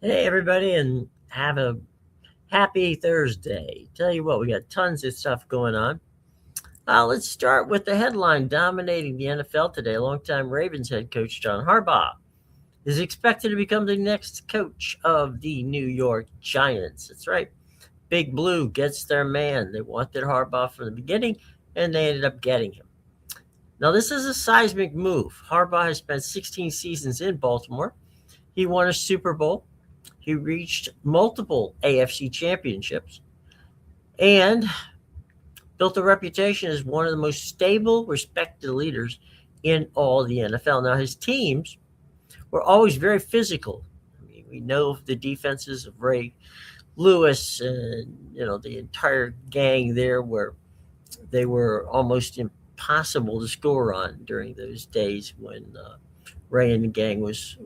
Hey, everybody, and have a happy Thursday. Tell you what, we got tons of stuff going on. Let's start with the headline dominating the NFL today. Longtime Ravens head coach John Harbaugh is expected to become the next coach of the New York Giants. That's right. Big Blue gets their man. They wanted Harbaugh from the beginning, and they ended up getting him. Now, this is a seismic move. Harbaugh has spent 16 seasons in Baltimore. He won a Super Bowl. He reached multiple AFC championships and built a reputation as one of the most stable, respected leaders in all the NFL. Now, his teams were always very physical. I mean, we know the defenses of Ray Lewis and the entire gang there, where they were almost impossible to score on during those days when Ray and the gang was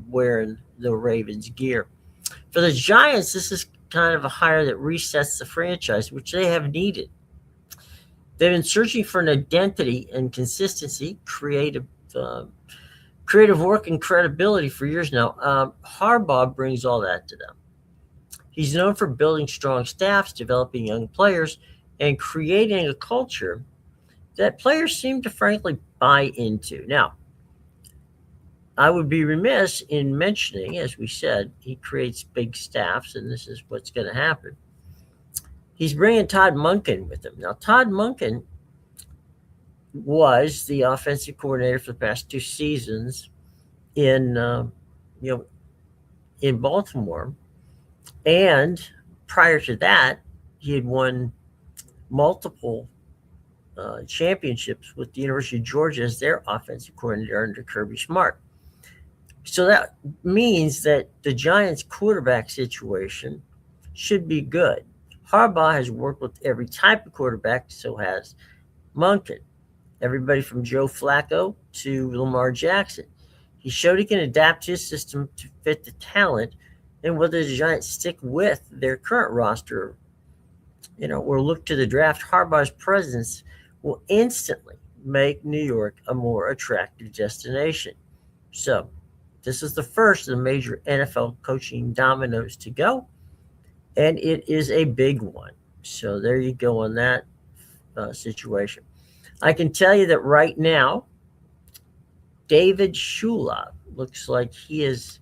wearing the Ravens gear. For the Giants, this is kind of a hire that resets the franchise, which they have needed. They've been searching for an identity and consistency, creative work, and credibility for years now. Harbaugh brings all that to them. He's known for building strong staffs, developing young players, and creating a culture that players seem to frankly buy into. Now, I would be remiss in mentioning, as we said, he creates big staffs, and this is what's going to happen. He's bringing Todd Monken with him. Now, Todd Monken was the offensive coordinator for the past two seasons in, you know, in Baltimore, and prior to that, he had won multiple championships with the University of Georgia as their offensive coordinator under Kirby Smart. So that means that the Giants' quarterback situation should be good. Harbaugh has worked with every type of quarterback, so has Monken. Everybody from Joe Flacco to Lamar Jackson. He showed he can adapt his system to fit the talent, and whether the Giants stick with their current roster, or look to the draft, Harbaugh's presence will instantly make New York a more attractive destination. So, this is the first of the major NFL coaching dominoes to go, and it is a big one. So there you go on that situation. I can tell you that right now, David Shula looks like he is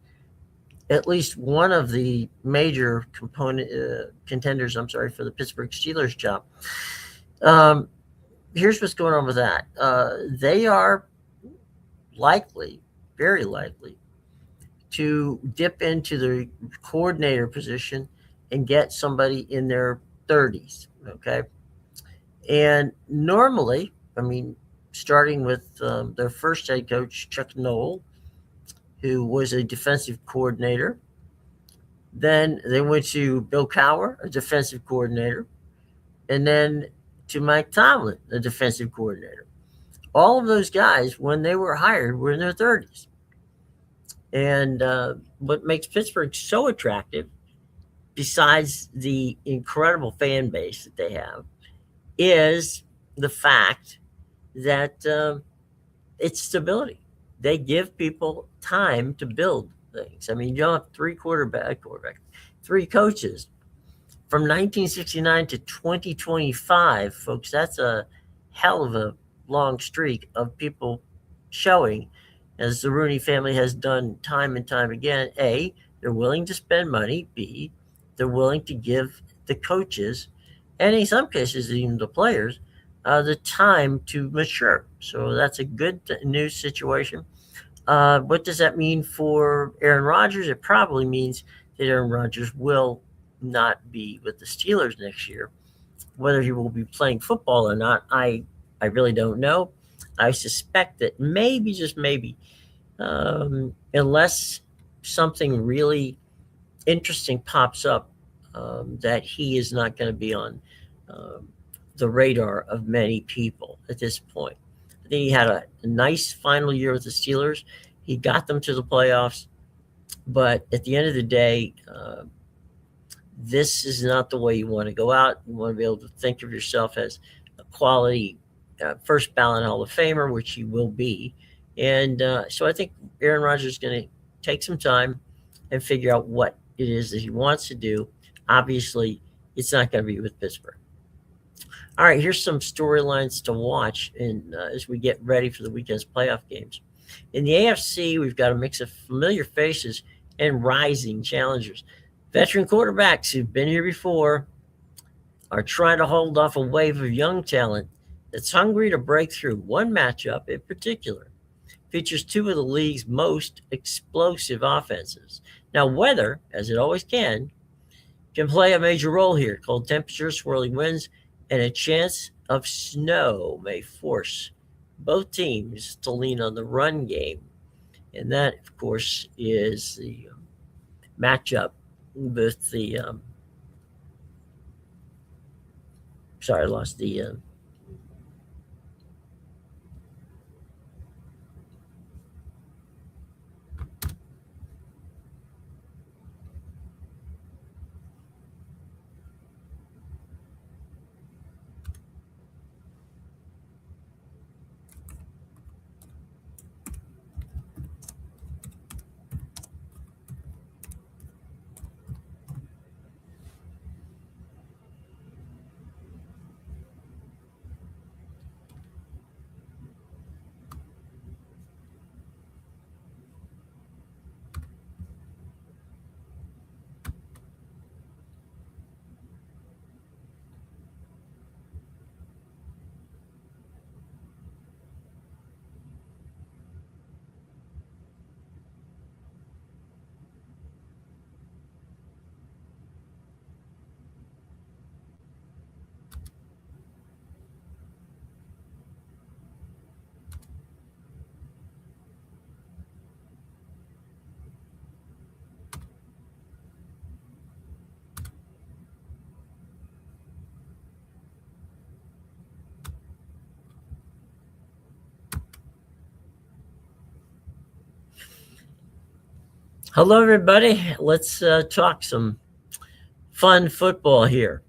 at least one of the major contenders. I'm sorry, for the Pittsburgh Steelers job. Um, Here's what's going on with that. They are likely, very likely, to dip into the coordinator position and get somebody in their 30s. Okay. And normally, I mean, starting with their first head coach, Chuck Noll, who was a defensive coordinator. Then they went to Bill Cowher, a defensive coordinator, and then to Mike Tomlin, a defensive coordinator. All of those guys, when they were hired, were in their 30s. And what makes Pittsburgh so attractive, besides the incredible fan base that they have, is the fact that it's stability. They give people time to build things. I mean, you don't have three coaches from 1969 to 2025, folks. That's a hell of a long streak of people showing, as the Rooney family has done time and time again. A, they're willing to spend money. B, they're willing to give the coaches, and in some cases even the players, the time to mature. So that's a good news situation. What does that mean for Aaron Rodgers? It probably means that Aaron Rodgers will not be with the Steelers next year. Whether he will be playing football or not, I really don't know. I suspect that maybe, just maybe, unless something really interesting pops up, that he is not going to be on um, the radar of many people at this point. I think he had a nice final year with the Steelers. He got them to the playoffs, but at the end of the day, this is not the way you want to go out. You want to be able to think of yourself as a quality first ballot Hall of Famer, which he will be. And so I think Aaron Rodgers is going to take some time, and figure out what it is that he wants to do. Obviously, it's not going to be with Pittsburgh. All right, here's some storylines to watch as we get ready for the weekend's playoff games. In the AFC, we've got a mix of familiar faces and rising challengers. Veteran quarterbacks who've been here before are trying to hold off a wave of young talent that's hungry to break through. One matchup in particular features two of the league's most explosive offenses. Now, weather, as it always can play a major role here. Cold temperatures, swirling winds, and a chance of snow may force both teams to lean on the run game. And that, of course, is the matchup with the. Sorry, I lost the. Hello, everybody. Let's talk some fun football here.